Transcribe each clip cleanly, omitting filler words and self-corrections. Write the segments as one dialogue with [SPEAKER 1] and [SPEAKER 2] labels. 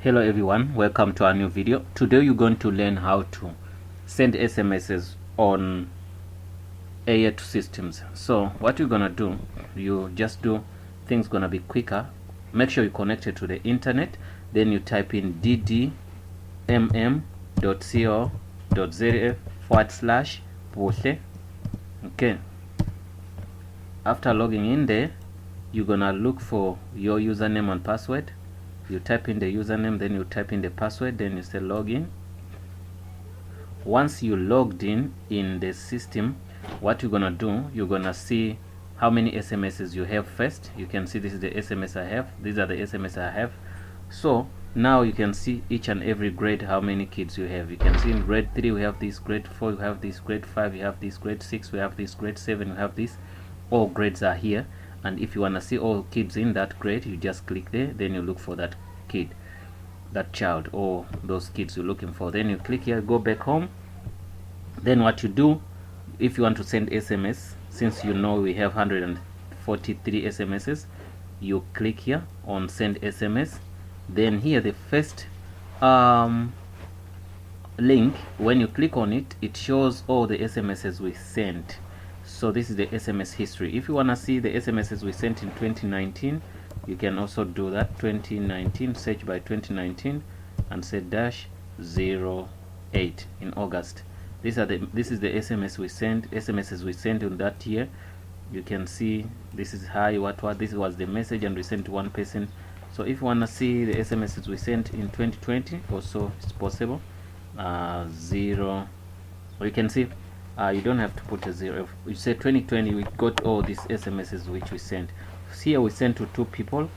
[SPEAKER 1] Hello everyone, welcome to our new video. Today you're going to learn how to send SMSs on AR2 systems. So what you're gonna do, you just do things gonna be quicker. Make sure you're connected to the internet, then you type in ddmm.co.za/buhle. Okay, after logging in there, you're gonna look for your username and password. You type in the username, then you type in the password, then you say login. Once you logged in the system, what you're gonna do, you're gonna see how many SMSs you have first. You can see this is the SMS I have, these are the SMS I have. So now you can see each and every grade how many kids you have. You can see in grade 3 we have this, grade 4 we have this, grade 5 we have this, grade 6 we have this, grade 7 we have this. All grades are here, and if you want to see all kids in that grade, you just click there, then you look for that kid, that child, or those kids you're looking for. Then you click here, go back home. Then what you do, if you want to send SMS, since you know we have 143 SMSs, you click here on send SMS. Then here the first link, when you click on it, it shows all the SMSs we sent. So this is the SMS history. If you want to see the SMSs we sent in 2019, you can also do that. 2019, search by 2019 and say -08 in August. This is the SMSs we sent on that year. You can see this is hi, what this was the message, and we sent to one person. So if you want to see the SMSs we sent in 2020, also it's possible. 0, or you can see you don't have to put a 0. If you say 2020, we got all these SMSs which we sent. Here we sent to 2 people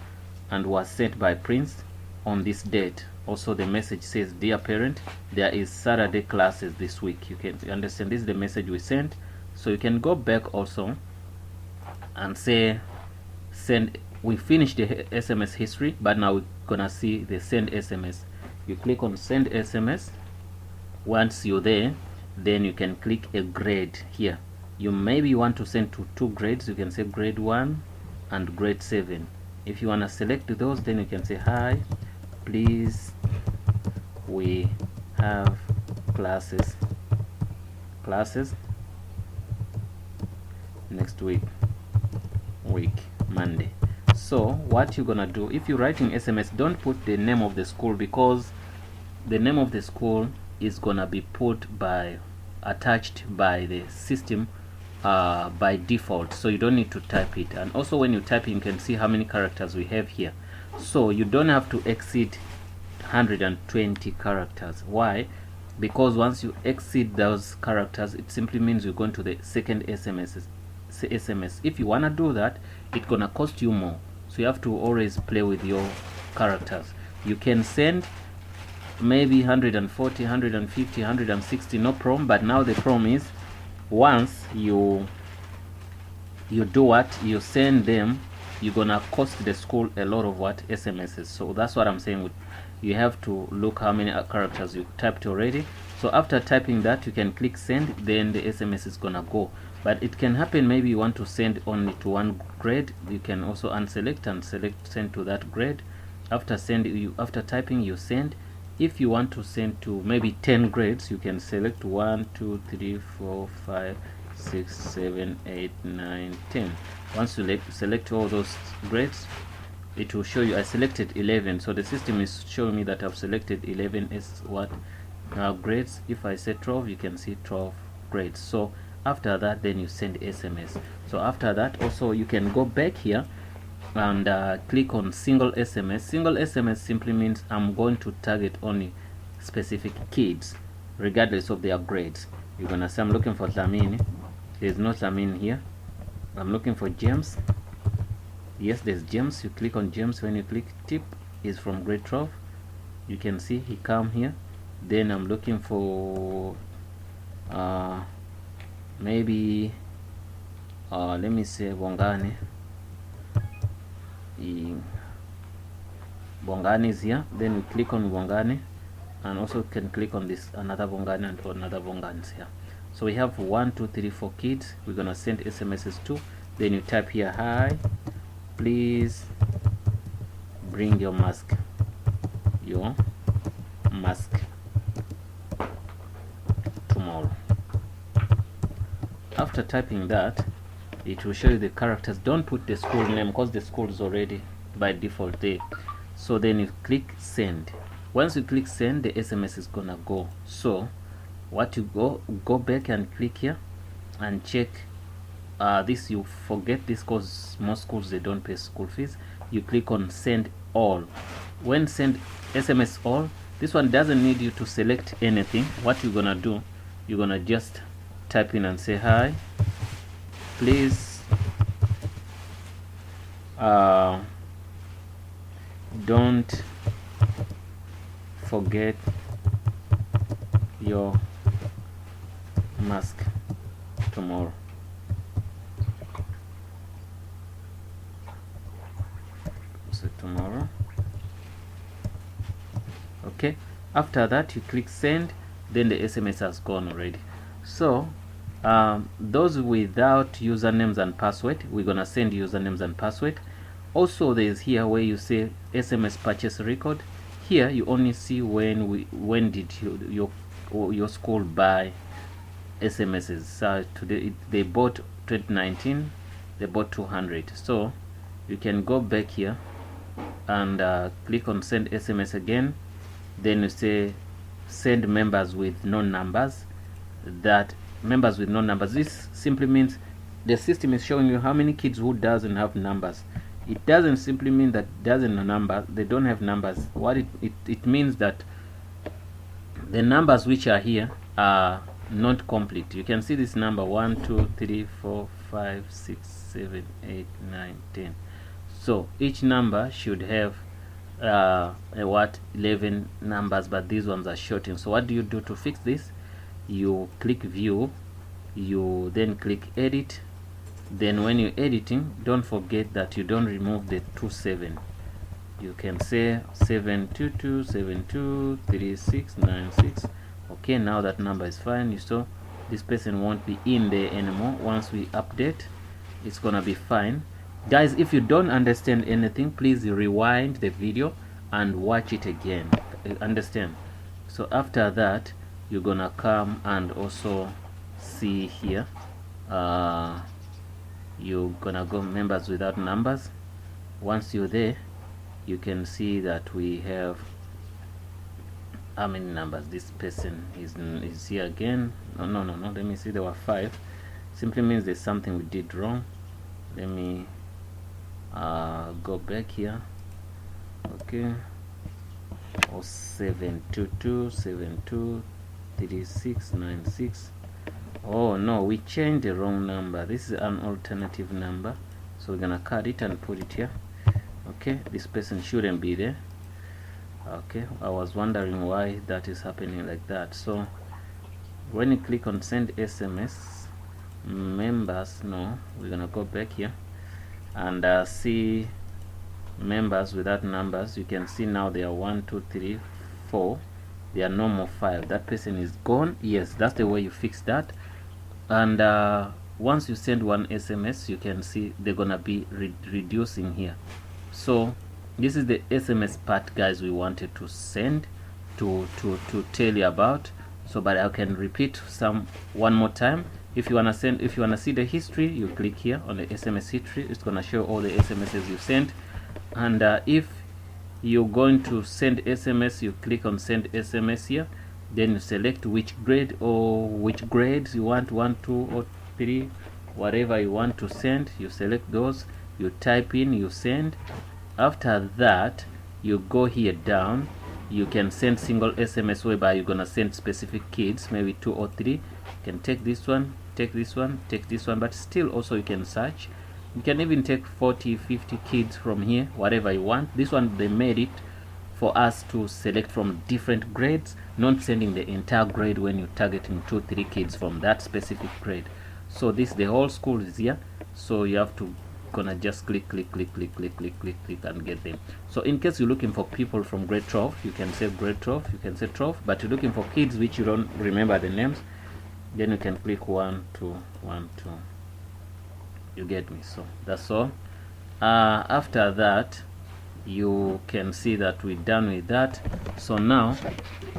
[SPEAKER 1] and was sent by Prince on this date. Also the message says, dear parent, there is Saturday classes this week. You can understand this is the message we sent. So you can go back also and say send. We finished the SMS history, but now we're gonna see the send SMS. You click on send SMS. Once you're there, then you can click a grade here. You maybe want to send to 2 grades. You can say grade 1 and grade 7. If you want to select those, then you can say hi, please, we have classes next week Monday. So what you're gonna do, if you're writing SMS, don't put the name of the school, because the name of the school is gonna be attached by the system by default, so you don't need to type it. And also when you type, you can see how many characters we have here. So you don't have to exceed 120 characters. Why? Because once you exceed those characters, it simply means you're going to the second SMS. If you want to do that, it's gonna cost you more, so you have to always play with your characters. You can send maybe 140, 150, 160, no problem. But now the problem is, once you do what, you send them, you're gonna cost the school a lot of SMSs. So that's what I'm saying. You have to look how many characters you typed already. So after typing that, you can click send, then the SMS is gonna go. But it can happen maybe you want to send only to 1 grade. You can also unselect and select send to that grade. After typing, you send. If you want to send to maybe 10 grades, you can select 1, 2, 3, 4, 5, 6, 7, 8, 9, 10. Once you select all those grades, it will show you I selected 11. So the system is showing me that I've selected 11 grades. If I say 12, you can see 12 grades. So after that, then you send SMS. So after that, also you can go back here and click on single SMS. Single SMS simply means I'm going to target only specific kids regardless of their grades. You're gonna say I'm looking for Thamini. There's no Thamini here. I'm looking for James. Yes, there's James. You click on James. When you click tip, is from grade 12. You can see he come here. Then I'm looking for maybe let me say Bongani. Bongani is here. Then we click on Bongani, and also can click on this another Bongani and another Bongani is here. So we have 1, 2, 3, 4 kids. We're gonna send SMSs to. Then you type here, hi, please bring your mask. your mask tomorrow. After typing that, it will show you the characters. Don't put the school name because the school is already by default there. So then you click send. Once you click send, the SMS is gonna go. So what you go back and click here and check this. You forget this because most schools, they don't pay school fees. You click on send all. When send SMS all, this one doesn't need you to select anything. What you're gonna do, you're gonna just type in and say, hi, please don't forget your mask tomorrow. So tomorrow. Okay, after that you click send, then the SMS has gone already. So those without usernames and password, we're gonna send usernames and password. Also, there's here where you say SMS purchase record. Here you only see when did your school buy SMSs. So today they bought 2019, they bought 200. So you can go back here and click on send SMS again. Then you say send members with no numbers. That members with no numbers, this simply means the system is showing you how many kids who doesn't have numbers. It doesn't simply mean that doesn't have numbers, they don't have numbers. What it means that the numbers which are here are not complete. You can see this number 1 2 3 4 5 6 7 8 9 10. So each number should have 11 numbers, but these ones are shorting. So what do you do to fix this? You click view, you then click edit. Then when you're editing, don't forget that you don't remove the 27. You can say 722723696. Okay, now that number is fine. You saw this person won't be in there anymore. Once we update, it's gonna be fine. Guys, if you don't understand anything, please rewind the video and watch it again. Understand? So after that, you're gonna come and also see here, you're gonna go members without numbers. Once you're there, you can see that we have how many numbers. This person is here again. No, let me see, there were 5. Simply means there's something we did wrong. Let me go back here. Okay, 722723696. Oh no, we changed the wrong number. This is an alternative number, so we're gonna cut it and put it here. Okay, this person shouldn't be there. Okay, I was wondering why that is happening like that. So when you click on send SMS members, no, we're gonna go back here and see members without numbers. You can see now there are 1 2 3 4. There are no more 5. That person is gone. Yes, that's the way you fix that. And once you send one SMS, you can see they're gonna be reducing here. So this is the SMS part, guys, we wanted to send to tell you about. So but I can repeat one more time. If you wanna see the history, you click here on the SMS history. It's gonna show all the SMSs you sent. And if you're going to send SMS, you click on send SMS here. Then you select which grade or which grades you want, 1 2 or 3, whatever you want to send. You select those, you type in, you send. After that, you go here down. You can send single SMS whereby you're gonna send specific kids, maybe 2 or 3. You can take this one, take this one, take this one, but still also you can search. You can even take 40 50 kids from here, whatever you want. This one, they made it for us to select from different grades, not sending the entire grade when you're targeting 2 3 kids from that specific grade. So the whole school is here, so you have to gonna just click and get them. So in case you're looking for people from grade 12, you can say grade 12, you can say 12, but you're looking for kids which you don't remember the names, then you can click 1 2 1 2. You get me? So that's all. After that, you can see that we're done with that. So now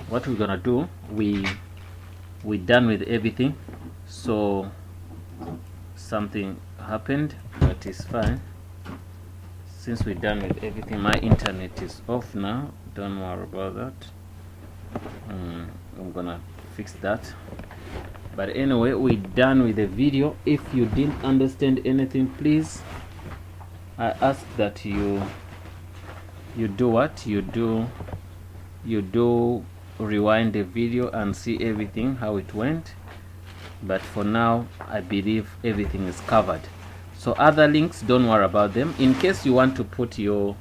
[SPEAKER 1] what we're gonna do, we're done with everything. So something happened, but it's fine. Since we're done with everything, my internet is off now, don't worry about that. I'm gonna fix that. But anyway, we're done with the video. If you didn't understand anything, please, I ask that you do what you do rewind the video and see everything how it went. But for now, I believe everything is covered. So other links, don't worry about them. In case you want to put your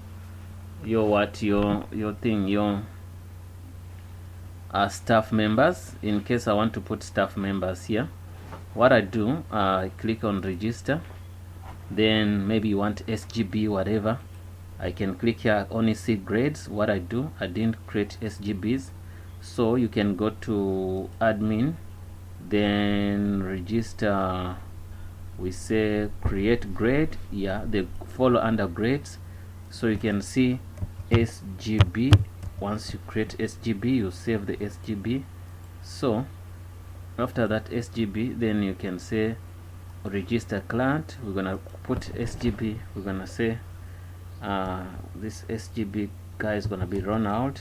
[SPEAKER 1] staff members, in case I want to put staff members here, what I do, I click on register. Then maybe you want SGB, whatever, I can click here, only see grades. What I do, I didn't create SGBs, so you can go to admin, then register. We say create grade, yeah, they follow under grades. So you can see SGB. Once you create SGB, you save the SGB. So after that SGB, then you can say register client. We're gonna put SGB. We're gonna say this SGB guy is gonna be Ronald.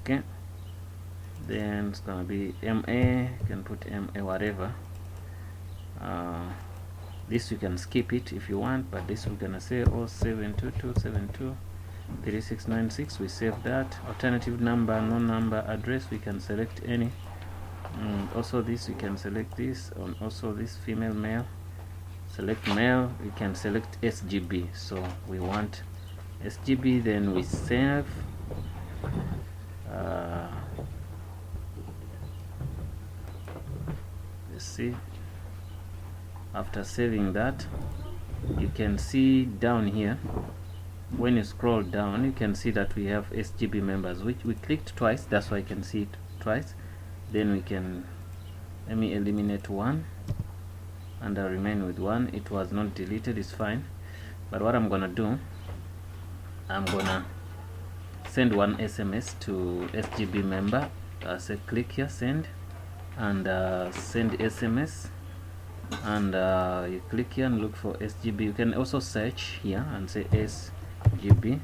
[SPEAKER 1] Okay, then it's gonna be MA. You can put MA, whatever. This you can skip it if you want, but this we're gonna say 0722723696. We save that. Alternative number, no number, address, we can select any. Also this we can select this, and also this female, male, select male. We can select SGB, so we want SGB, then we save. Let's see. After saving that, you can see down here, when you scroll down, you can see that we have SGB members, which we clicked twice. That's why I can see it twice. Then we can, let me eliminate one and I remain with one. It was not deleted, it's fine. But what I'm gonna do, I'm gonna send one SMS to SGB member. I say click here, send, and send SMS, and you click here and look for SGB. You can also search here and say SGB,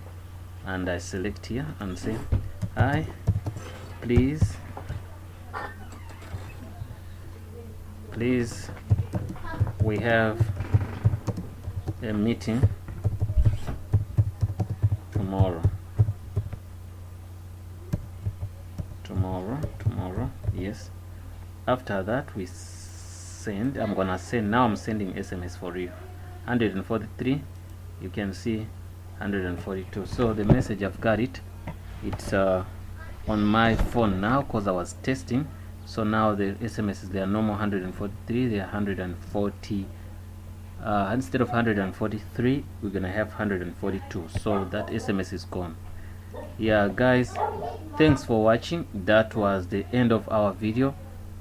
[SPEAKER 1] and I select here and say hi, please we have a meeting tomorrow, yes. After that we send. I'm gonna send. Now I'm sending SMS for you. 143, you can see 142. So the message, I've got it. It's on my phone now because I was testing. So now the SMSs, they are no more 143, they are 140. Instead of 143, we're gonna have 142. So that SMS is gone. Yeah guys, thanks for watching. That was the end of our video,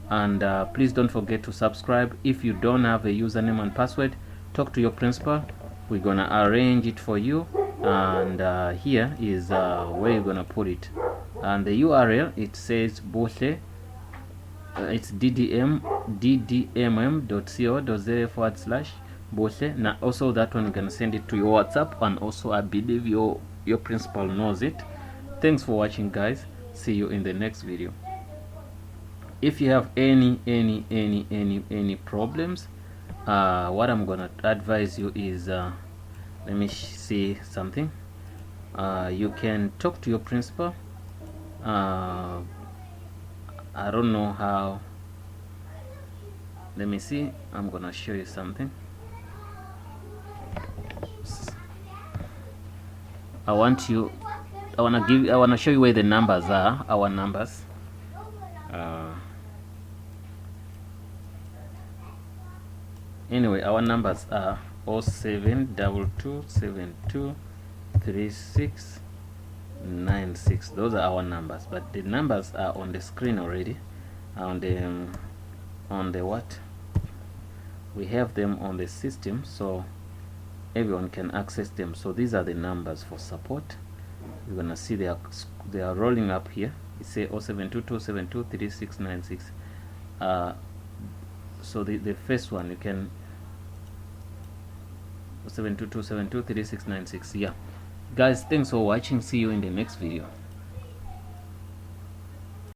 [SPEAKER 1] and please don't forget to subscribe. If you don't have a username and password, talk to your principal. We're gonna arrange it for you, and here is where you're gonna put it. And the URL, it says Bohle. It's ddmm.co.za/Bohle. Now also that one you can send it to your WhatsApp, and also I believe your principal knows it. Thanks for watching guys. See you in the next video. If you have any problems, what I'm gonna advise you is let me see something. You can talk to your principal. I don't know how. Let me see. I'm gonna show you something. I wanna show you where the numbers are, our numbers. Anyway, our numbers are 0722723696. 3696. Those are our numbers, but the numbers are on the screen already. On the what, we have them on the system, so everyone can access them. So these are the numbers for support. You're gonna see they are rolling up here. It say 0722723696. So the first one, you can 0722723696. Yeah guys, thanks for watching. See you in the next video.